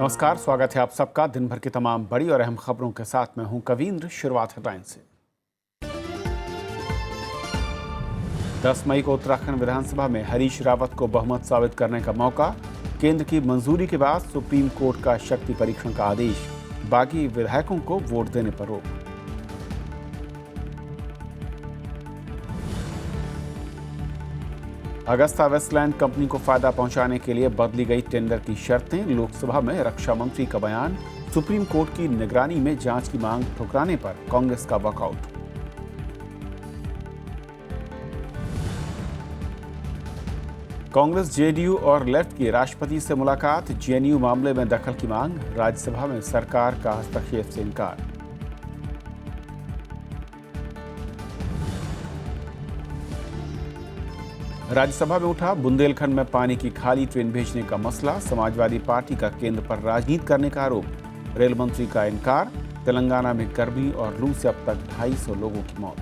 नमस्कार, स्वागत है आप सबका दिन भर की तमाम बड़ी और अहम खबरों के साथ। मैं हूं कवींद्र। शुरुआत हेडलाइंस से। 10 मई को उत्तराखंड विधानसभा में हरीश रावत को बहुमत साबित करने का मौका। केंद्र की मंजूरी के बाद सुप्रीम कोर्ट का शक्ति परीक्षण का आदेश। बागी विधायकों को वोट देने पर रोक। अगस्ता वेस्टलैंड कंपनी को फायदा पहुंचाने के लिए बदली गई टेंडर की शर्तें। लोकसभा में रक्षा मंत्री का बयान। सुप्रीम कोर्ट की निगरानी में जांच की मांग ठुकराने पर कांग्रेस का वॉकआउट। कांग्रेस, जेडीयू और लेफ्ट की राष्ट्रपति से मुलाकात। जेएनयू मामले में दखल की मांग। राज्यसभा में सरकार का हस्तक्षेप से इनकार। राज्यसभा में उठा बुंदेलखंड में पानी की खाली ट्रेन भेजने का मसला। समाजवादी पार्टी का केंद्र पर राजनीति करने का आरोप। रेल मंत्री का इनकार। तेलंगाना में गर्मी और लू से अब तक 250 लोगों की मौत।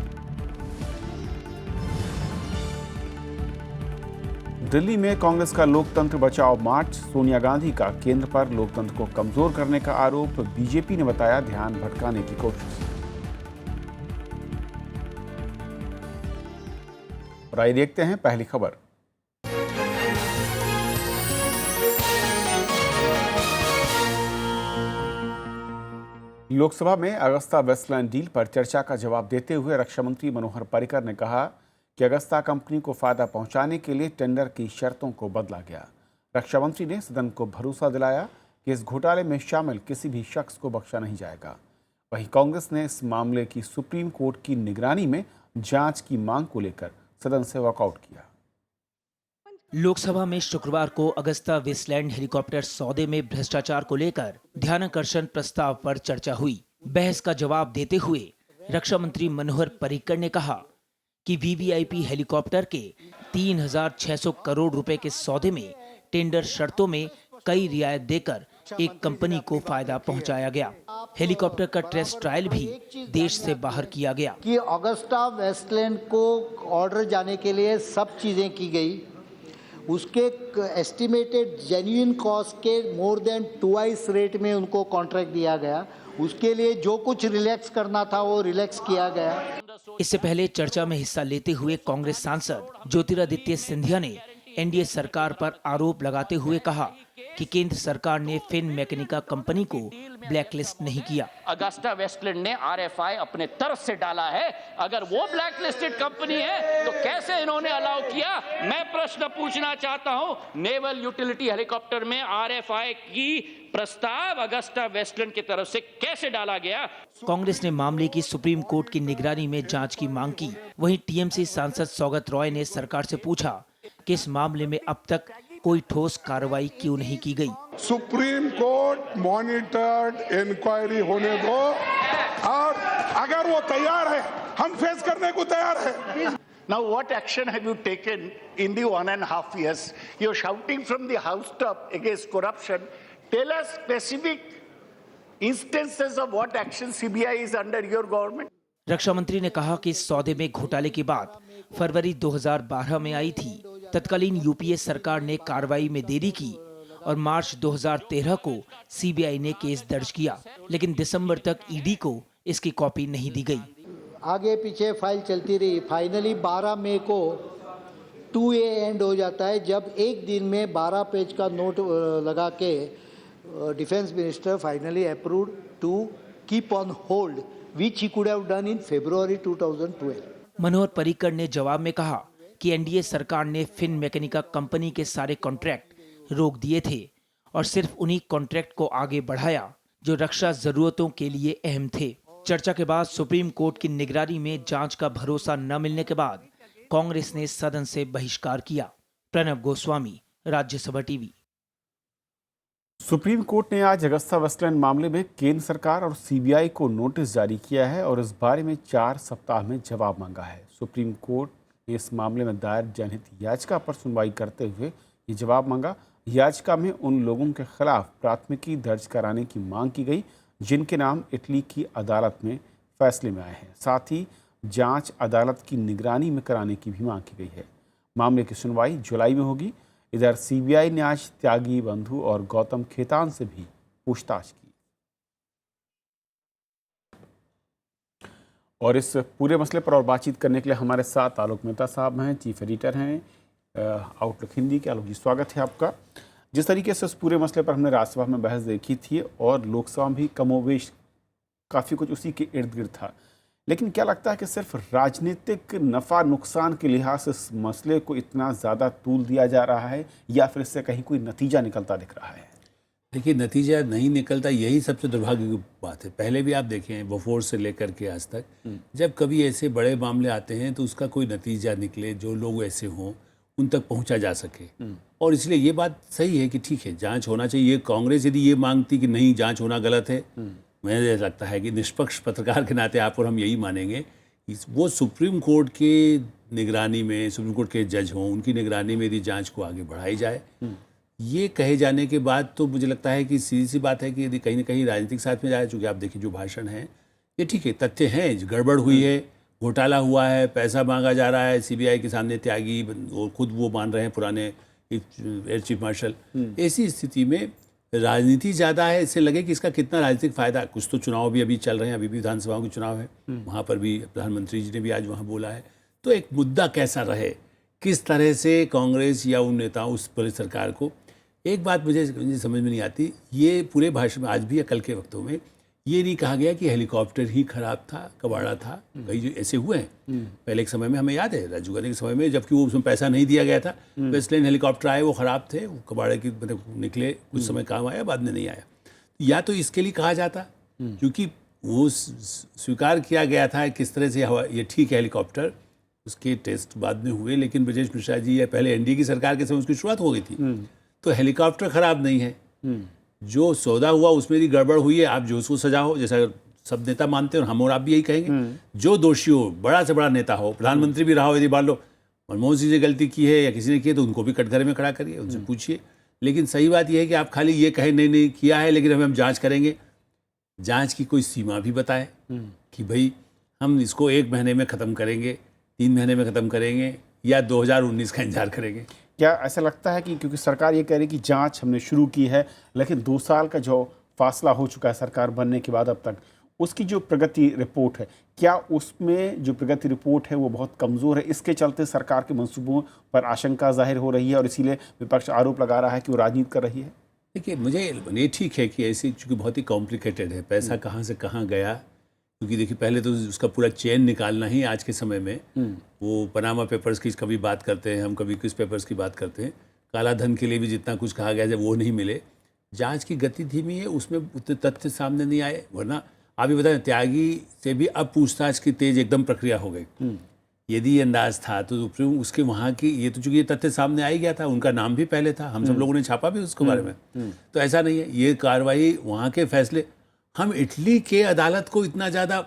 दिल्ली में कांग्रेस का लोकतंत्र बचाओ मार्च। सोनिया गांधी का केंद्र पर लोकतंत्र को कमजोर करने का आरोप। बीजेपी ने बताया ध्यान भटकाने की कोशिश। और आइए देखते हैं पहली खबर। लोकसभा में अगस्ता वेस्टलैंड डील पर चर्चा का जवाब देते हुए रक्षा मंत्री मनोहर पर्रिकर ने कहा कि अगस्ता कंपनी को फायदा पहुंचाने के लिए टेंडर की शर्तों को बदला गया। रक्षा मंत्री ने सदन को भरोसा दिलाया कि इस घोटाले में शामिल किसी भी शख्स को बख्शा नहीं जाएगा। वहीं कांग्रेस ने इस मामले की सुप्रीम कोर्ट की निगरानी में जांच की मांग को लेकर सदन से वॉकआउट किया। लोकसभा में शुक्रवार को अगस्ता वेस्टलैंड हेलीकॉप्टर सौदे में भ्रष्टाचार को लेकर ध्यानाकर्षण प्रस्ताव पर चर्चा हुई। बहस का जवाब देते हुए रक्षा मंत्री मनोहर पर्रिकर ने कहा कि वीवीआईपी हेलीकॉप्टर के 3,600 करोड़ रुपए के सौदे में टेंडर शर्तों में कई रियायत देकर एक कंपनी को फायदा पहुंचाया गया। हेलीकॉप्टर का टेस्ट ट्रायल भी देश से बाहर किया गया कि अगस्ता वेस्टलैंड को ऑर्डर जाने के लिए सब चीजें की गई। उसके एस्टिमेटेड जेन्युइन कॉस्ट के मोर देन 2x रेट में उनको कॉन्ट्रैक्ट दिया गया। उसके लिए जो कुछ रिलैक्स करना था वो रिलैक्स किया गया। इससे पहले चर्चा में हिस्सा लेते हुए कांग्रेस सांसद ज्योतिरादित्य सिंधिया ने एनडीए सरकार पर आरोप लगाते हुए कहा कि केंद्र सरकार ने फिन मैकेनिका कंपनी को ब्लैकलिस्ट नहीं किया। अगस्ता वेस्टलैंड ने आरएफआई अपने तरफ से डाला है। अगर वो ब्लैकलिस्टेड कंपनी है तो कैसे इन्होंने अलाउ किया? मैं प्रश्न पूछना चाहता हूं। नेवल यूटिलिटी हेलीकॉप्टर में आरएफआई की प्रस्ताव अगस्ता वेस्टलैंड की तरफ से कैसे डाला गया? कांग्रेस ने मामले की सुप्रीम कोर्ट की निगरानी में जांच की मांग की। वहीं टीएमसी सांसद सौगत रॉय ने सरकार से पूछा कि इस मामले में अब तक कोई ठोस कार्रवाई क्यों नहीं की गई। सुप्रीम कोर्ट मॉनिटर्ड इंक्वायरी होने दो और अगर वो तैयार है हम फेस करने को तैयार है। Now what action have you taken in the 1.5 years? You're shouting from the housetop against corruption. Tell us specific instances of what action CBI is under your government. रक्षा मंत्री ने कहा कि इस सौदे में घोटाले की बात फरवरी 2012 में आई थी। तत्कालीन यूपीए सरकार ने कार्रवाई में देरी की और मार्च 2013 को सीबीआई ने केस दर्ज किया, लेकिन दिसंबर तक ईडी को इसकी कॉपी नहीं दी गई। आगे पीछे फाइल चलती रही। फाइनली 12 मई को 2A एंड हो जाता है, जब एक दिन में 12 पेज का नोट लगा के defence minister finally approved to keep on hold which he could have done in February 2012. Manohar Parrikar ने जवाब में कहा कि एनडीए सरकार ने फिन मैकेनिका कंपनी के सारे कॉन्ट्रैक्ट रोक दिए थे और सिर्फ उन्हीं कॉन्ट्रैक्ट को आगे बढ़ाया जो रक्षा जरूरतों के लिए अहम थे। चर्चा के बाद सुप्रीम कोर्ट की निगरानी में जांच का भरोसा न मिलने के बाद कांग्रेस ने सदन से बहिष्कार किया। Pranab Goswami, Rajya Sabha TV. Supreme court ने आज अगस्ता वेस्टलैंड मामले में केंद्र सरकार और सीबीआई को नोटिस जारी किया है और इस बारे में 4 सप्ताह में जवाब मांगा है। सुप्रीम कोर्ट ने इस मामले में दायर जनहित याचिका पर सुनवाई करते हुए ये जवाब मांगा। याचिका में उन लोगों के खिलाफ प्राथमिकी दर्ज कराने की मांग की गई जिनके नाम इटली की अदालत में फैसले में आए हैं। साथ ही जांच अदालत की निगरानी में कराने की भी मांग की गई है। मामले की सुनवाई जुलाई में होगी। इधर सीबीआई ने आज त्यागी बंधु और गौतम खेतान से भी पूछताछ की। और इस पूरे मसले पर और बातचीत करने के लिए हमारे साथ आलोक मेहता साहब हैं, चीफ एडिटर हैं आउटलुक हिंदी के। आलोक जी, स्वागत है आपका। जिस तरीके से इस पूरे मसले पर हमने राज्यसभा में बहस देखी थी और लोकसभा में भी कमोवेश काफ़ी कुछ उसी के इर्द गिर्द था, लेकिन क्या लगता है कि सिर्फ राजनीतिक नफ़ा नुकसान के लिहाज से इस मसले को इतना ज़्यादा तूल दिया जा रहा है या फिर इससे कहीं कोई नतीजा निकलता दिख रहा है? देखिए, नतीजा नहीं निकलता, यही सबसे दुर्भाग्य की बात है। पहले भी आप देखें, बफोर से लेकर के आज तक जब कभी ऐसे बड़े मामले आते हैं तो उसका कोई नतीजा निकले, जो लोग ऐसे हों उन तक पहुंचा जा सके। और इसलिए ये बात सही है कि ठीक है, जांच होना चाहिए। ये कांग्रेस यदि ये मांगती कि नहीं, जांच होना गलत है, मुझे लगता है कि निष्पक्ष पत्रकार के नाते आप और हम यही मानेंगे, वो सुप्रीम कोर्ट के निगरानी में, सुप्रीम कोर्ट के जज हों, उनकी निगरानी में यदि जांच को आगे बढ़ाई जाए। ये कहे जाने के बाद तो मुझे लगता है कि सीधी सी बात है कि यदि कहीं ना कहीं राजनीतिक साथ में जाए, चूँकि आप देखिए जो भाषण है ये ठीक है, तथ्य हैं, गड़बड़ हुई है, घोटाला हुआ है, पैसा मांगा जा रहा है सीबीआई के सामने, त्यागी और खुद वो मान रहे हैं पुराने एयर चीफ मार्शल। ऐसी स्थिति में राजनीति ज़्यादा है, इससे लगे कि इसका कितना राजनीतिक फ़ायदा। कुछ तो चुनाव भी अभी चल रहे हैं, अभी भी विधानसभाओं के चुनाव है, वहाँ पर भी प्रधानमंत्री जी ने भी आज वहाँ बोला है। तो एक मुद्दा कैसा रहे, किस तरह से कांग्रेस या उन नेताओं उस पूरी सरकार को, एक बात मुझे समझ में नहीं आती, ये पूरे भाषण में आज भी या कल के वक्तों में ये नहीं कहा गया कि हेलीकॉप्टर ही खराब था, कबाड़ा था। कई जो ऐसे हुए हैं पहले एक समय में, हमें याद है राजीव गांधी के समय में, जबकि वो उसमें पैसा नहीं दिया गया था, वेस्टलैंड हेलीकॉप्टर आए, वो ख़राब थे, वो कबाड़े की मतलब निकले, कुछ समय काम आया, बाद में नहीं आया। या तो इसके लिए कहा जाता, क्योंकि वो स्वीकार किया गया था किस तरह से ये ठीक है हेलीकॉप्टर, उसके टेस्ट बाद में हुए, लेकिन ब्रजेश मिश्रा जी या पहले एनडीए की सरकार के समय उसकी शुरुआत हो गई थी। तो हेलीकॉप्टर ख़राब नहीं है, जो सौदा हुआ उसमें भी गड़बड़ हुई है, आप जो उसको सजाओ, जैसा सब नेता मानते हैं और हम और आप भी यही कहेंगे, जो दोषी हो, बड़ा से बड़ा नेता हो, प्रधानमंत्री भी रहा हो, यदि मान लो मनमोहन सिंह ने गलती की है या किसी ने की है तो उनको भी कटघरे में खड़ा करिए, उनसे पूछिए। लेकिन सही बात यह है कि आप खाली ये कहें नहीं नहीं किया है, लेकिन हम जांच करेंगे। जांच की कोई सीमा भी बताएं कि भाई हम इसको 1 महीने में ख़त्म करेंगे, 3 महीने में ख़त्म करेंगे, या 2019 का इंतजार करेंगे। क्या ऐसा लगता है कि क्योंकि सरकार ये कह रही है कि जांच हमने शुरू की है, लेकिन 2 साल का जो फासला हो चुका है सरकार बनने के बाद अब तक, उसकी जो प्रगति रिपोर्ट है, क्या उसमें जो प्रगति रिपोर्ट है वो बहुत कमज़ोर है? इसके चलते सरकार के मंसूबों पर आशंका जाहिर हो रही है और इसीलिए विपक्ष आरोप लगा रहा है कि वो राजनीति कर रही है। देखिए, मुझे ये ठीक है कि ऐसी, चूँकि बहुत ही कॉम्प्लिकेटेड है, पैसा कहाँ से कहाँ गया, क्योंकि देखिए पहले तो उसका पूरा चेन निकालना ही आज के समय में, वो पनामा पेपर्स की कभी बात करते हैं हम, कभी किस पेपर्स की बात करते हैं, काला धन के लिए भी जितना कुछ कहा गया जब वो नहीं मिले, जांच की गति धीमी है, उसमें उतने तथ्य सामने नहीं आए। वरना आप भी बताएं, त्यागी से भी अब पूछताछ की तेज एकदम प्रक्रिया हो गई। यदि अंदाज था तो उसके वहाँ की, ये तो चूँकि ये तथ्य सामने आ ही गया था, उनका नाम भी पहले था, हम सब लोगों ने छापा भी उसके बारे में, तो ऐसा नहीं है। ये कार्रवाई, वहाँ के फैसले, हम इटली के अदालत को इतना ज़्यादा,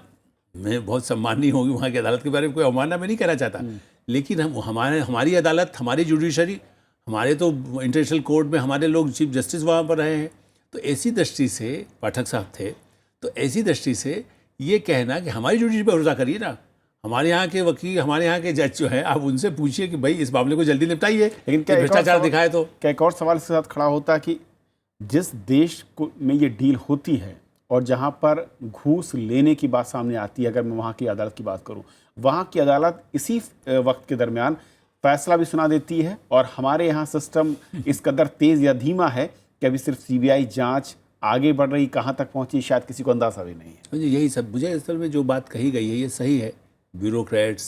मैं बहुत सम्मानी होगी वहाँ की अदालत के बारे में, कोई अवमानना मैं नहीं कहना चाहता, लेकिन हमारी अदालत, हमारी जुडिशरी, हमारे तो इंटरनेशनल कोर्ट में हमारे लोग चीफ जस्टिस वहाँ पर रहे हैं। तो ऐसी दृष्टि से, पाठक साहब थे, तो ऐसी दृष्टि से ये कहना कि हमारी जुडिशरी पर भरोसा करिए ना, हमारे यहाँ के वकील, हमारे यहाँ के जज जो है, आप उनसे पूछिए कि भाई इस मामले को जल्दी निपटाइए, लेकिन क्या भ्रष्टाचार दिखाए तो। क्या एक और सवाल इसके साथ खड़ा होता है कि जिस देश को में ये डील होती है और जहाँ पर घूस लेने की बात सामने आती है, अगर मैं वहाँ की अदालत की बात करूँ, वहाँ की अदालत इसी वक्त के दरमियान फैसला भी सुना देती है, और हमारे यहाँ सिस्टम इस कदर तेज़ या धीमा है कि अभी सिर्फ सीबीआई जांच आगे बढ़ रही, कहाँ तक पहुँची शायद किसी को अंदाजा भी नहीं है। मुझे यही सब, मुझे असल में जो बात कही गई है ये सही है। ब्यूरोक्रेट्स,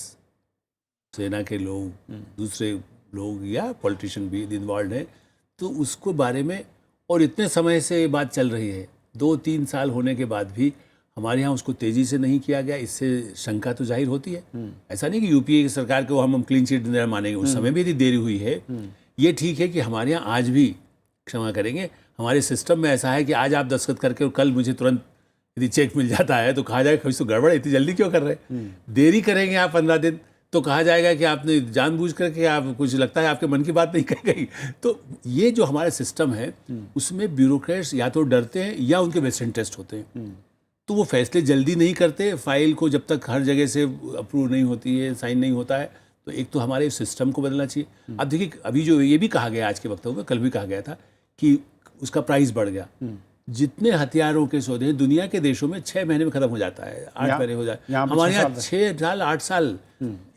सेना के लोग, दूसरे लोग या पॉलिटिशियन भी इन्वॉल्व हैं, तो उसको बारे में, और इतने समय से ये बात चल रही है, 2-3 साल होने के बाद भी हमारे यहाँ उसको तेज़ी से नहीं किया गया, इससे शंका तो जाहिर होती है। ऐसा नहीं कि यूपीए की सरकार को हम क्लीन चिट मानेंगे, उस समय भी यदि देरी हुई है। ये ठीक है कि हमारे यहाँ आज भी, क्षमा करेंगे, हमारे सिस्टम में ऐसा है कि आज आप दस्तखत करके और कल मुझे तुरंत यदि चेक मिल जाता है तो कहा जाएगा कुछ तो गड़बड़ है, इतनी जल्दी क्यों कर रहे हैं, देरी करेंगे आप 15 दिन तो कहा जाएगा कि आपने जानबूझ करके, आप कुछ लगता है आपके मन की बात नहीं कही गई। तो ये जो हमारा सिस्टम है उसमें ब्यूरोक्रेट्स या तो डरते हैं या उनके बेस्ट इंटरेस्ट होते हैं, तो वो फैसले जल्दी नहीं करते। फाइल को जब तक हर जगह से अप्रूव नहीं होती है, साइन नहीं होता है, तो एक तो हमारे सिस्टम को बदलना चाहिए। अब देखिए, अभी जो ये भी कहा गया आज के वक्तव्य में, कल भी कहा गया था कि उसका प्राइस बढ़ गया, जितने हथियारों के सौदे हैं दुनिया के देशों में 6 महीने में खत्म हो जाता है, 8 महीने हो जाए। यहाँ पे हमारे 6 यहाँ साल 6 साल 8 साल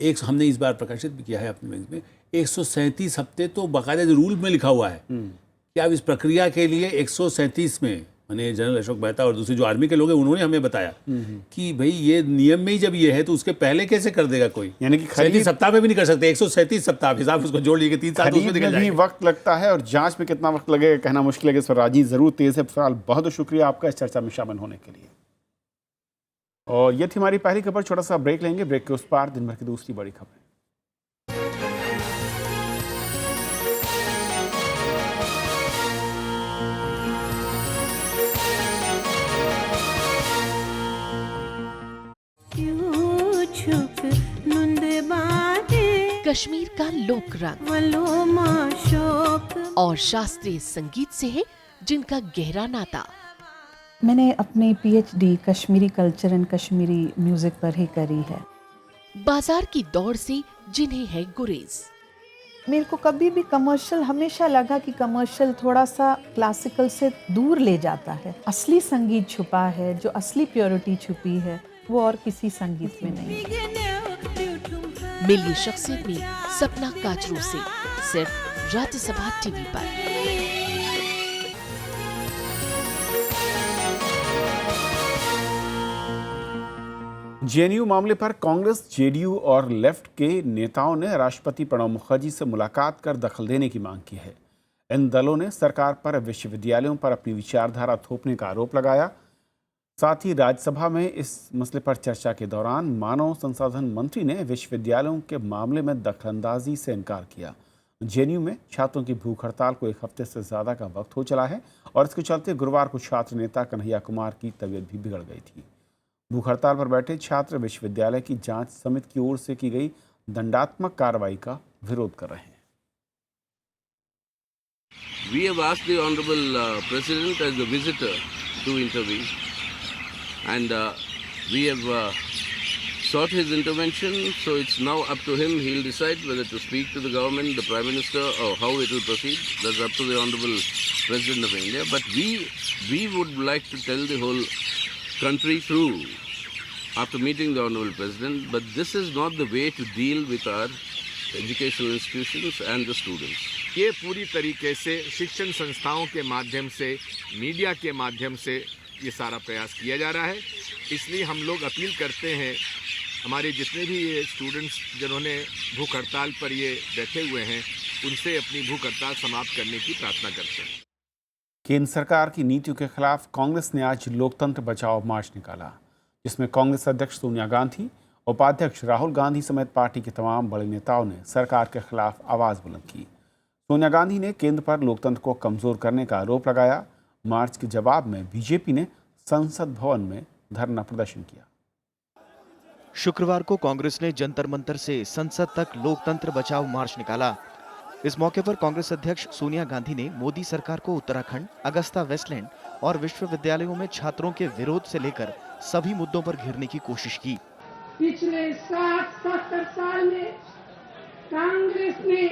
एक हमने इस बार प्रकाशित भी किया है अपने मैगजीन में, 137 हफ्ते तो बाकायदा रूल में लिखा हुआ है कि अब इस प्रक्रिया के लिए 137 में, मैंने जनरल अशोक मेहता और दूसरे जो आर्मी के लोग हैं उन्होंने हमें बताया कि भाई ये नियम में ही जब ये है तो उसके पहले कैसे कर देगा कोई। यानी कि 37 सप्ताह में भी नहीं कर सकते, 137 सप्ताह हिसाब उसको जोड़ लीजिए 3 साल तो उसमें खरीद निकल में भी जाएंगे। वक्त लगता है और जांच में कितना वक्त लगेगा कहना मुश्किल है। इस पर राजीव जरूर तेज है। फिलहाल बहुत बहुत शुक्रिया आपका इस चर्चा में शामिल होने के लिए। और ये थी हमारी पहली खबर। छोटा सा ब्रेक लेंगे, ब्रेक के उस पार दिन भर की दूसरी बड़ी खबर। कश्मीर का लोक रंग और शास्त्रीय संगीत से है जिनका गहरा नाता। मैंने अपनी PhD Kashmiri culture and Kashmiri music पर ही करी है। बाजार की दौड़ से जिन्हें है गुरेज। मेरे को कभी भी कमर्शियल हमेशा लगा कि कमर्शियल थोड़ा सा क्लासिकल से दूर ले जाता है। असली संगीत छुपा है, जो असली प्योरिटी छुपी है वो और किसी संगीत में नहीं। मिली शख्सियत में सपना काचरू से सिर्फ राज्यसभा टीवी पर। जेएनयू मामले पर कांग्रेस, जेडीयू और लेफ्ट के नेताओं ने राष्ट्रपति प्रणब मुखर्जी से मुलाकात कर दखल देने की मांग की है। इन दलों ने सरकार पर विश्वविद्यालयों पर अपनी विचारधारा थोपने का आरोप लगाया। साथ ही राज्यसभा में इस मसले पर चर्चा के दौरान मानव संसाधन मंत्री ने विश्वविद्यालयों के मामले में दखलंदाजी से इनकार किया। जेएनयू में छात्रों की भूख हड़ताल को 1 हफ्ते से ज़्यादा का वक्त हो चला है और इसके चलते गुरुवार को छात्र नेता कन्हैया कुमार की तबीयत भी बिगड़ गई थी। भूख हड़ताल पर बैठे छात्र विश्वविद्यालय की जांच समिति की ओर से की गई दंडात्मक कार्रवाई का विरोध कर रहे हैं। We have asked the Honorable President as a visitor to intervene, and we have sought his intervention. So it's now up to him. He'll decide whether to speak to the government, the Prime Minister, or how it will proceed. That's up to the Honorable President of India. But we would like to tell the whole country through after meeting the Honorable President, but this is not the way to deal with our educational institutions and the students. ये पूरी तरीके से शिक्षण संस्थाओं के माध्यम से, media के माध्यम से ये सारा प्रयास किया जा रहा है। इसलिए हम लोग अपील करते हैं हमारे जितने भी ये स्टूडेंट्स जिन्होंने भूख हड़ताल पर ये बैठे हुए हैं उनसे अपनी भूख हड़ताल समाप्त करने की प्रार्थना करते हैं। केंद्र सरकार की नीतियों के खिलाफ कांग्रेस ने आज लोकतंत्र बचाओ मार्च निकाला, जिसमें कांग्रेस अध्यक्ष सोनिया गांधी, उपाध्यक्ष राहुल गांधी समेत पार्टी के तमाम बड़े नेताओं ने सरकार के खिलाफ आवाज बुलंद की। सोनिया गांधी ने केंद्र पर लोकतंत्र को कमजोर करने का आरोप लगाया। मार्च के जवाब में बीजेपी ने संसद भवन में धरना प्रदर्शन किया। शुक्रवार को कांग्रेस ने जंतर मंतर से संसद तक लोकतंत्र बचाओ मार्च निकाला। इस मौके पर कांग्रेस अध्यक्ष सोनिया गांधी ने मोदी सरकार को उत्तराखंड, अगस्ता वेस्टलैंड और विश्वविद्यालयों में छात्रों के विरोध से लेकर सभी मुद्दों पर घेरने की कोशिश की। पिछले 60-70 साल में कांग्रेस ने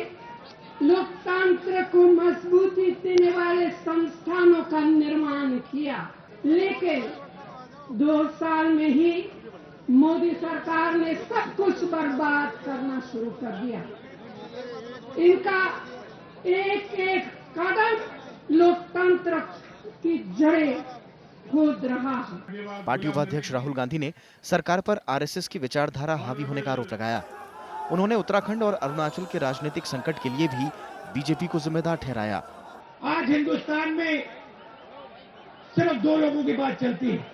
लोकतंत्र को मजबूती देने वाले संस्थानों का निर्माण किया, लेकिन 2 साल में ही मोदी सरकार ने सब कुछ बर्बाद करना शुरू कर दिया। इनका एक एक कदम लोकतंत्र की जड़ें खोद रहा है। पार्टी उपाध्यक्ष राहुल गांधी ने सरकार पर आरएसएस की विचारधारा हावी होने का आरोप लगाया। उन्होंने उत्तराखंड और अरुणाचल के राजनीतिक संकट के लिए भी बीजेपी को जिम्मेदार ठहराया। आज हिंदुस्तान में सिर्फ 2 लोगों की बात चलती है,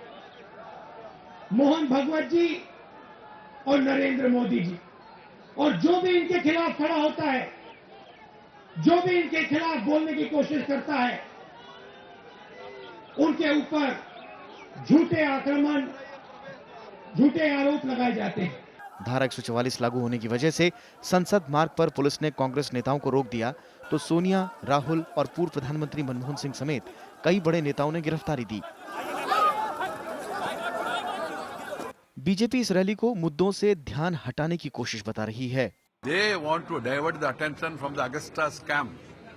मोहन भगवत जी और नरेंद्र मोदी जी। और जो भी इनके खिलाफ खड़ा होता है, जो भी इनके खिलाफ बोलने की कोशिश करता है, उनके ऊपर झूठे आक्रमण, झूठे आरोप लगाए जाते हैं। धारा 144 लागू होने की वजह से संसद मार्ग पर पुलिस ने कांग्रेस नेताओं को रोक दिया, तो सोनिया, राहुल और पूर्व प्रधानमंत्री मनमोहन सिंह समेत कई बड़े नेताओं ने गिरफ्तारी दी। बीजेपी इस रैली को मुद्दों से ध्यान हटाने की कोशिश बता रही है। They want to divert the attention from the Augusta scam.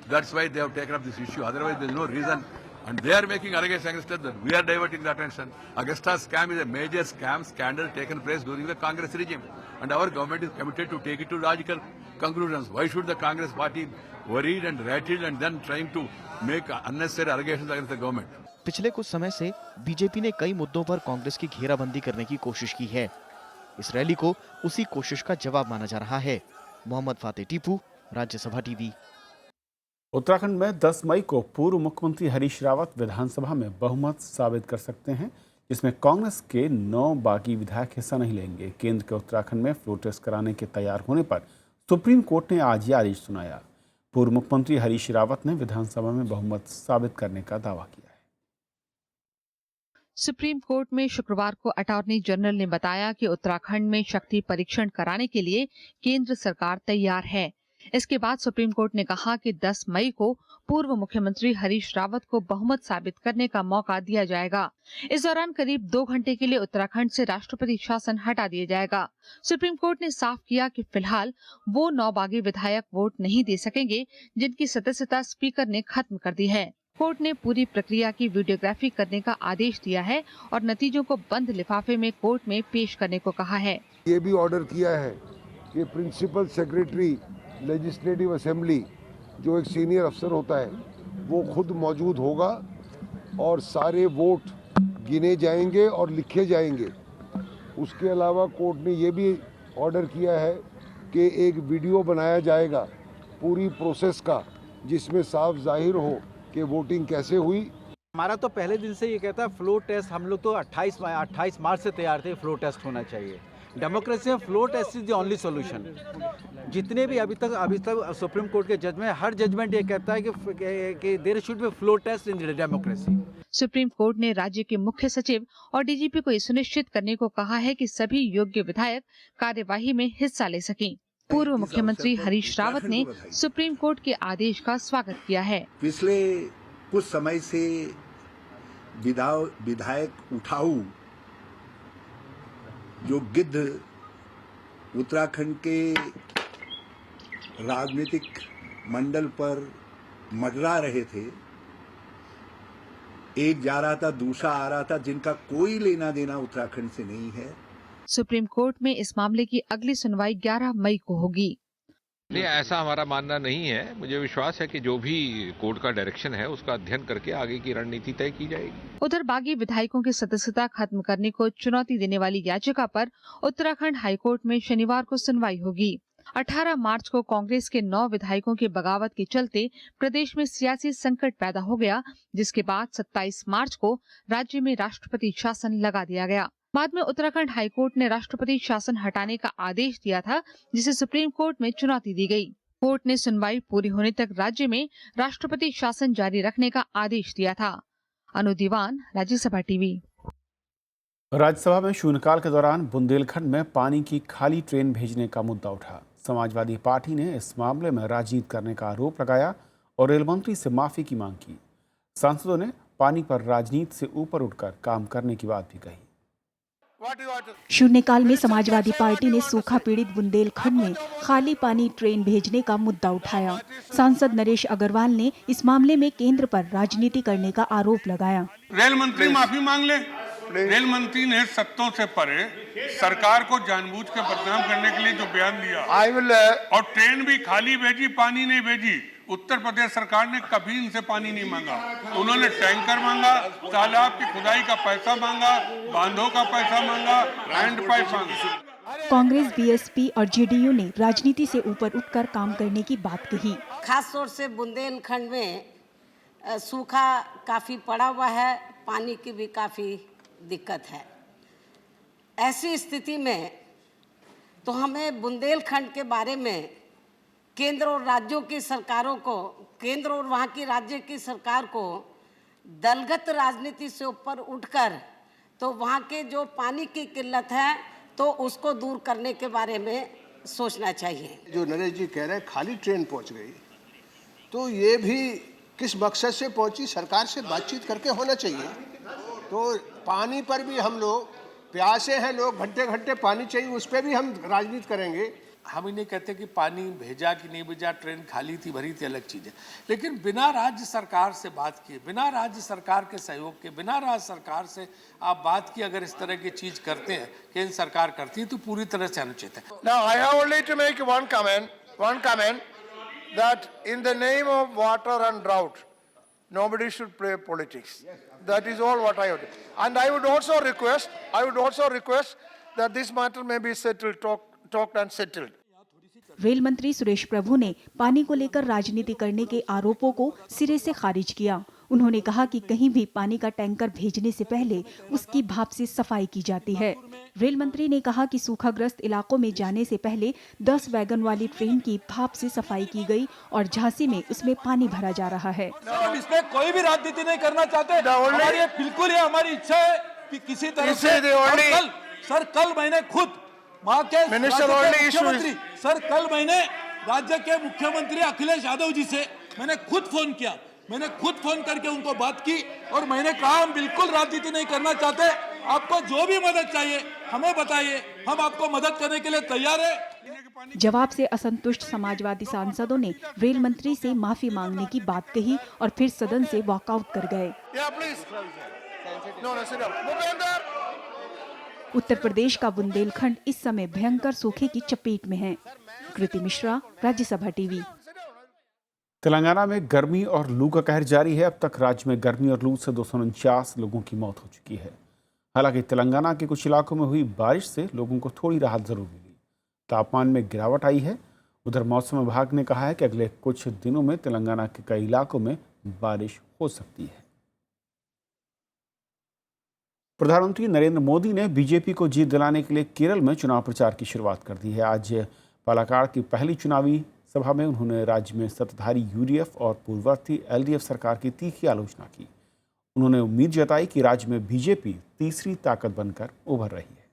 That's why they have taken up this issue. Otherwise, there is no reason And they are making allegations against us that we are diverting the attention. Augusta scam is a major scam scandal taken place during the Congress regime. And our government is committed to take it to logical conclusions. Why should the Congress party worried and rattled and then trying to make unnecessary allegations against the government? पिछले कुछ समय से BJP ने कई मुद्दों पर कांग्रेस की घेराबंदी करने की कोशिश की है। इस रैली को उसी कोशिश का जवाब माना जा रहा है। मोहम्मद फातेह टीपू, राज्यसभा टीवी। उत्तराखंड में 10 मई को पूर्व मुख्यमंत्री हरीश रावत विधानसभा में बहुमत साबित कर सकते हैं, जिसमें कांग्रेस के 9 बागी विधायक हिस्सा नहीं लेंगे। केंद्र के उत्तराखंड में फ्लो टेस्ट कराने के तैयार होने पर सुप्रीम कोर्ट ने आज ये आदेश सुनाया। पूर्व मुख्यमंत्री हरीश रावत ने विधानसभा में बहुमत साबित करने का दावा किया है। सुप्रीम कोर्ट में शुक्रवार को अटॉर्नी जनरल ने बताया कि उत्तराखंड में शक्ति परीक्षण कराने के लिए केंद्र सरकार तैयार है। इसके बाद सुप्रीम कोर्ट ने कहा कि 10 मई को पूर्व मुख्यमंत्री हरीश रावत को बहुमत साबित करने का मौका दिया जाएगा। इस दौरान करीब 2 घंटे के लिए उत्तराखंड से राष्ट्रपति शासन हटा दिया जाएगा। सुप्रीम कोर्ट ने साफ किया कि फिलहाल वो 9 बागी विधायक वोट नहीं दे सकेंगे जिनकी सदस्यता स्पीकर ने खत्म कर दी है। कोर्ट ने पूरी प्रक्रिया की वीडियोग्राफी करने का आदेश दिया है और नतीजों को बंद लिफाफे में कोर्ट में पेश करने को कहा है। ये भी ऑर्डर किया है कि प्रिंसिपल सेक्रेटरी लेजिस्लेटिव असेंबली जो एक सीनियर अफसर होता है वो खुद मौजूद होगा और सारे वोट गिने जाएंगे और लिखे जाएंगे। उसके अलावा कोर्ट ने ये भी ऑर्डर किया है कि एक वीडियो बनाया जाएगा पूरी प्रोसेस का, जिसमें साफ जाहिर हो कि वोटिंग कैसे हुई। हमारा तो पहले दिन से ये कहता है फ्लो टेस्ट, हम लोग तो 28 मार्च से तैयार थे, फ्लो टेस्ट होना चाहिए। डेमोक्रेसी में floor test is the only solution. जितने भी अभी तक सुप्रीम कोर्ट के जजमेंट, हर जजमेंट ये कहता है कि there should be floor test in democracy. Supreme court ने राज्य के मुख्य सचिव और डीजीपी को ये सुनिश्चित करने को कहा है कि सभी योग्य विधायक कार्यवाही में हिस्सा ले सकें। पूर्व मुख्यमंत्री हरीश रावत ने सुप्रीम कोर्ट के आदेश का स्वागत किया है। पिछले कुछ समय से विधायक उठाऊ जो गिद्ध उत्तराखंड के राजनीतिक मंडल पर मंडरा रहे थे, एक जा रहा था दूसरा आ रहा था, जिनका कोई लेना देना उत्तराखंड से नहीं है। सुप्रीम कोर्ट में इस मामले की अगली सुनवाई 11 मई को होगी। नहीं, ऐसा हमारा मानना नहीं है। मुझे विश्वास है कि जो भी कोर्ट का डायरेक्शन है उसका अध्ययन करके आगे की रणनीति तय की जाएगी। उधर बागी विधायकों की सदस्यता खत्म करने को चुनौती देने वाली याचिका पर उत्तराखंड हाईकोर्ट में शनिवार को सुनवाई होगी। 18 मार्च को कांग्रेस के 9 विधायकों की बगावत के चलते प्रदेश में सियासी संकट पैदा हो गया, जिसके बाद 27 मार्च को राज्य में राष्ट्रपति शासन लगा दिया गया। बाद में उत्तराखंड हाईकोर्ट ने राष्ट्रपति शासन हटाने का आदेश दिया था, जिसे सुप्रीम कोर्ट में चुनौती दी गई। कोर्ट ने सुनवाई पूरी होने तक राज्य में राष्ट्रपति शासन जारी रखने का आदेश दिया था। अनु दीवान, राज्यसभा टीवी। राज्यसभा में शून्यकाल के दौरान बुंदेलखंड में पानी की खाली ट्रेन भेजने का मुद्दा उठा। समाजवादी पार्टी ने इस मामले में राजनीति करने का आरोप लगाया और रेल मंत्री से माफी की मांग की। सांसदों ने पानी पर राजनीति से ऊपर उठकर काम करने की बात भी कही। शून्यकाल में समाजवादी पार्टी ने सूखा पीड़ित बुंदेलखंड में खाली पानी ट्रेन भेजने का मुद्दा उठाया। सांसद नरेश अग्रवाल ने इस मामले में केंद्र पर राजनीति करने का आरोप लगाया। रेल मंत्री माफी मांग ले। रेल मंत्री ने सत्तों से परे सरकार को जानबूझ के बदनाम करने के लिए जो बयान दिया, और ट्रेन भी खाली भेजी, पानी नहीं भेजी। उत्तर प्रदेश सरकार ने कभी इनसे पानी नहीं मांगा। उन्होंने टैंकर मांगा, तालाब की खुदाई का पैसा मांगा, बांधों का पैसा मांगा, हैंड पाइप मांगा। कांग्रेस, बीएसपी और जेडीयू ने राजनीति से ऊपर उठकर काम करने की बात कही। खास तौर से बुंदेलखंड में सूखा काफी पड़ा हुआ है, पानी की भी काफी दिक्कत है। ऐसी स्थिति में तो हमें बुंदेलखंड के बारे में केंद्र और राज्यों की सरकारों को, केंद्र और वहाँ की राज्य की सरकार को दलगत राजनीति से ऊपर उठकर तो वहाँ के जो पानी की किल्लत है तो उसको दूर करने के बारे में सोचना चाहिए। जो नरेश जी कह रहे हैं खाली ट्रेन पहुँच गई, तो ये भी किस मकसद से पहुँची, सरकार से बातचीत करके होना चाहिए। तो पानी पर भी हम लोग प्यासे हैं, लोग घंटे घंटे पानी चाहिए, उस पर भी हम राजनीति करेंगे। हम ही नहीं कहते कि पानी भेजा कि नहीं भेजा, ट्रेन खाली थी भरी थी अलग चीज़ है, लेकिन बिना राज्य सरकार से बात किए, बिना राज्य सरकार के सहयोग के, बिना राज्य सरकार से आप बात की अगर इस तरह की चीज़ करते हैं, केंद्र सरकार करती है, तो पूरी तरह से अनुचित है। Now I have only to make one comment that in the name of water and drought, nobody should play politics. That is all what I would. And I would also request that this matter may be talked and settled. Rail मंत्री सुरेश प्रभु ने पानी को लेकर राजनीति करने के आरोपों को सिरे से खारिज किया। उन्होंने कहा कि कहीं भी पानी का टैंकर भेजने से पहले उसकी भाप से सफाई की जाती है। रेल मंत्री ने कहा कि सूखाग्रस्त इलाकों में जाने से पहले 10 वैगन वाली ट्रेन की भाप से सफाई की गई और झांसी में उसमें पानी भरा जा रहा है। इसमें कोई भी राजनीति नहीं करना चाहते, हमारी बिल्कुल ये हमारी इच्छा है कि किसी तरह से कल मैंने खुद वहाँ के मुख्यमंत्री कल मैंने राज्य के मुख्यमंत्री अखिलेश यादव जी से मैंने खुद फोन किया, मैंने खुद फोन करके उनको बात की और मैंने कहा हम बिल्कुल राजनीति नहीं करना चाहते, आपको जो भी मदद चाहिए हमें बताइए, हम आपको मदद करने के लिए तैयार है। जवाब से असंतुष्ट समाजवादी सांसदों ने रेल मंत्री से माफी मांगने की बात कही और फिर सदन से वॉकआउट कर गए। उत्तर प्रदेश का बुंदेलखंड इस समय भयंकर सूखे की चपेट में है। कृति मिश्रा, राज्यसभा टीवी। तेलंगाना में गर्मी और लू का कहर जारी है। अब तक राज्य में गर्मी और लू से 249 लोगों की मौत हो चुकी है। हालांकि तेलंगाना के कुछ इलाकों में हुई बारिश से लोगों को थोड़ी राहत जरूर मिली। तापमान में गिरावट आई है। उधर मौसम विभाग ने कहा है कि अगले कुछ दिनों में तेलंगाना के कई इलाकों में बारिश हो सकती है। प्रधानमंत्री नरेंद्र मोदी ने बीजेपी को जीत दिलाने के लिए केरल में चुनाव प्रचार की शुरुआत कर दी है। आज पालक्काड़ की पहली चुनावी सभा में उन्होंने राज्य में सत्ताधारी यूडीएफ और पूर्ववर्ती एलडीएफ सरकार की तीखी आलोचना की। उन्होंने उम्मीद जताई कि राज्य में बीजेपी तीसरी ताकत बनकर उभर रही है।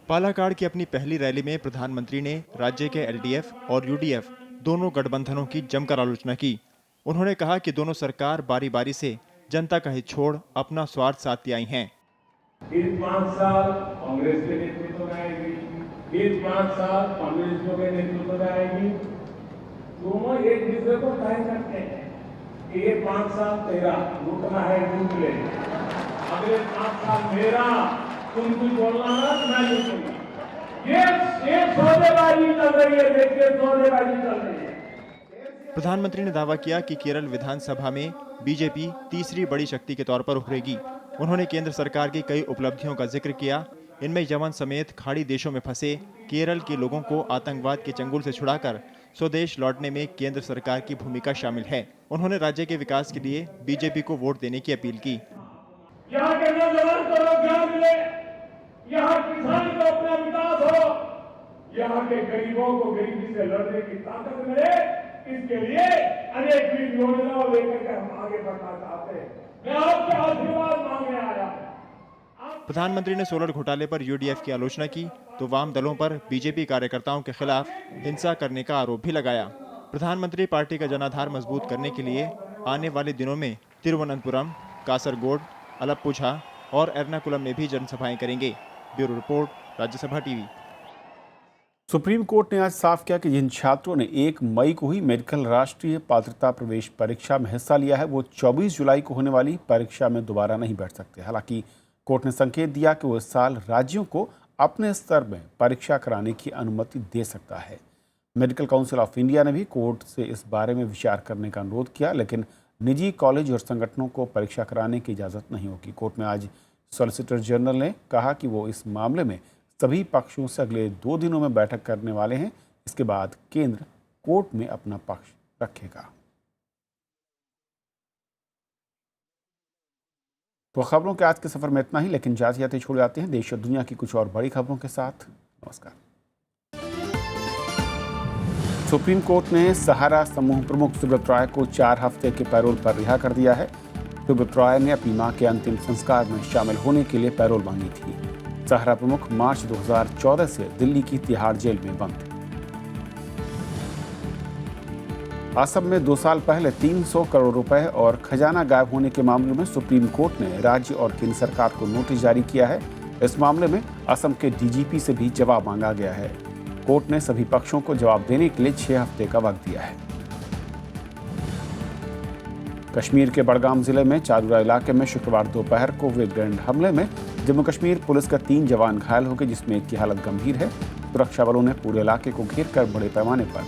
पालक्काड़ की अपनी पहली रैली में प्रधानमंत्री ने राज्य के एलडीएफ और यूडीएफ दोनों गठबंधनों की जमकर आलोचना की। उन्होंने कहा कि दोनों सरकार बारी बारी से जनता का हित छोड़ अपना स्वार्थ साधती आई हैं। इस 5 साल कांग्रेस के नेतृत्व में आएगी, इस 5 साल कम्युनिस्टों के नेतृत्व में आएगी। दोनों एक दूसरे को तय करते हैं कि ये 5 साल तेरा रुकना है, रुक ले, अगले 5 साल मेरा, तुम कुछ बोलना ना तो मैं रुकूंगा। ये सौदेबाजी चल रही है, देखिए सौदेबाजी चल रही है। प्रधानमंत्री ने दावा किया कि केरल विधानसभा में बीजेपी तीसरी बड़ी शक्ति के तौर पर उभरेगी। उन्होंने केंद्र सरकार की कई उपलब्धियों का जिक्र किया। इनमें यमन समेत खाड़ी देशों में फंसे केरल के लोगों को आतंकवाद के चंगुल से छुड़ाकर स्वदेश लौटने में केंद्र सरकार की भूमिका शामिल है। उन्होंने राज्य के विकास के लिए बीजेपी को वोट देने की अपील की। यहाँ के नौजवान को रोजगार मिले, यहाँ किसान को अपना विकास हो, यहाँ के गरीबों को गरीबी से लड़ने की ताकत मिले, इसके लिए अनेक योजनाओं लेकर के हम आगे बढ़ना चाहते हैं। मैं आपके आशीर्वाद मांगने आया। प्रधानमंत्री ने सोलर घोटाले पर यूडीएफ की आलोचना की तो वाम दलों पर बीजेपी कार्यकर्ताओं के खिलाफ हिंसा करने का आरोप भी लगाया। प्रधानमंत्री पार्टी का जनाधार मजबूत करने के लिए आने वाले दिनों में तिरुवनंतपुरम, कासरगोड, अलप्पुझा और एर्नाकुलम में भी जनसभाएं करेंगे। Bureau report, Rajya Sabha TV. Supreme court ने आज साफ किया कि जिन छात्रों ने 1 मई को ही मेडिकल राष्ट्रीय पात्रता प्रवेश परीक्षा में हिस्सा लिया है वो 24 जुलाई को होने वाली परीक्षा में दोबारा नहीं बैठ सकते। हालांकि कोर्ट ने संकेत दिया कि वो इस साल राज्यों को अपने स्तर में परीक्षा कराने की अनुमति दे सकता है। मेडिकल काउंसिल ऑफ इंडिया ने भी कोर्ट से इस बारे में विचार करने का अनुरोध किया, लेकिन निजी कॉलेज और संगठनों को परीक्षा कराने की इजाज़त नहीं होगी। कोर्ट में आज सॉलिसिटर जनरल ने कहा कि वो इस मामले में सभी पक्षों से अगले 2 दिनों में बैठक करने वाले हैं। इसके बाद केंद्र कोर्ट में अपना पक्ष रखेगा। तो खबरों के आज के सफर में इतना ही, लेकिन जाते जाते छोड़ जाते हैं देश और दुनिया की कुछ और बड़ी खबरों के साथ। नमस्कार। सुप्रीम कोर्ट ने सहारा समूह प्रमुख सुब्रत रॉय को 4 हफ्ते के पैरोल पर रिहा कर दिया है। सुब्रत रॉय ने अपनी मां के अंतिम संस्कार में शामिल होने के लिए पैरोल मांगी थी। सहारा प्रमुख मार्च 2014 से दिल्ली की तिहाड़ जेल में बंद थे। असम में 2 साल पहले 300 करोड़ रुपए और खजाना गायब होने के मामले में सुप्रीम कोर्ट ने राज्य और केंद्र सरकार को नोटिस जारी किया है। इस मामले में असम के डीजीपी से भी जवाब मांगा गया है। कोर्ट ने सभी पक्षों को जवाब देने के लिए 6 हफ्ते का वक्त दिया है। कश्मीर के बड़गाम जिले में चारूरा इलाके में शुक्रवार दोपहर को हुए ग्रेनेड हमले में जम्मू कश्मीर पुलिस का 3 जवान घायल हो गए, जिसमें एक की हालत गंभीर है। सुरक्षा बलों ने पूरे इलाके को घेर कर बड़े पैमाने पर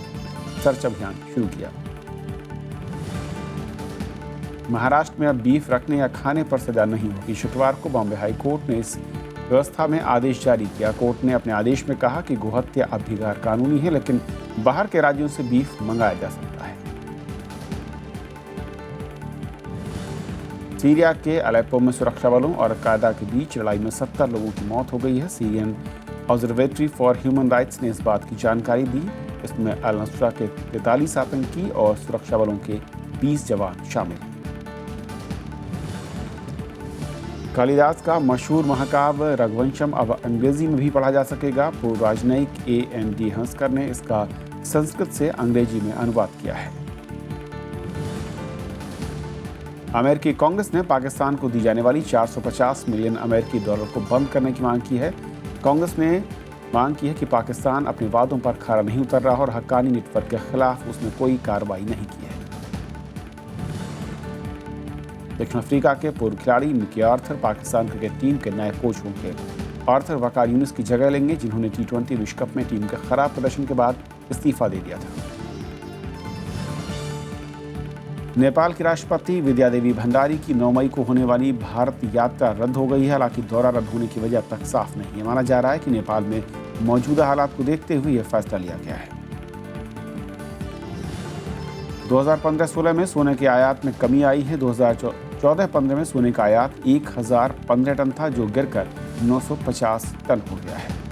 सर्च अभियान शुरू किया। महाराष्ट्र में अब बीफ रखने या खाने पर सजा नहीं होगी। शुक्रवार को बॉम्बे हाई कोर्ट ने इस व्यवस्था में आदेश जारी किया। कोर्ट ने अपने आदेश में कहा कि गोहत्या अब भी गैर कानूनी है, लेकिन बाहर के राज्यों से बीफ मंगाया जा सकता है। सीरिया के अलेप्पो में सुरक्षा बलों और कायदा के बीच लड़ाई में 70 लोगों की मौत हो गई है। Syrian observatory for human rights ने इस बात की जानकारी दी। इसमें अल नुसरा के 43 आतंकी और सुरक्षा बलों के 20 जवान शामिल हैं। कालिदास का मशहूर महाकाव्य रघुवंशम अब अंग्रेजी में भी पढ़ा जा सकेगा। पूर्व राजनयिक A.N.D. हंसकर ने इसका संस्कृत से अंग्रेजी में अनुवाद किया है। अमेरिकी कांग्रेस ने पाकिस्तान को दी जाने वाली 450 मिलियन अमेरिकी डॉलर को बंद करने की मांग की है। कांग्रेस ने मांग की है कि पाकिस्तान अपने वादों पर खरा नहीं उतर रहा और हक्कानी नेटवर्क के खिलाफ उसने कोई कार्रवाई नहीं की है। दक्षिण अफ्रीका के पूर्व खिलाड़ी Mickey Arthur Pakistan cricket team के नए कोच होंगे। आर्थर वकार यूनिस की जगह लेंगे, जिन्होंने T20 विश्व कप में टीम के खराब प्रदर्शन के बाद इस्तीफा दे दिया था। नेपाल की राष्ट्रपति विद्या देवी भंडारी की 9 मई को होने वाली भारत यात्रा रद्द हो गई है। हालांकि दौरा रद्द होने की वजह तक साफ नहीं है। माना जा रहा है कि नेपाल में मौजूदा हालात को देखते हुए यह फैसला लिया गया है। 2015-16 में सोने के आयात में कमी आई है। 2014-15 में सोने का आयात 1015 टन था, जो गिरकर 950 टन हो गया है।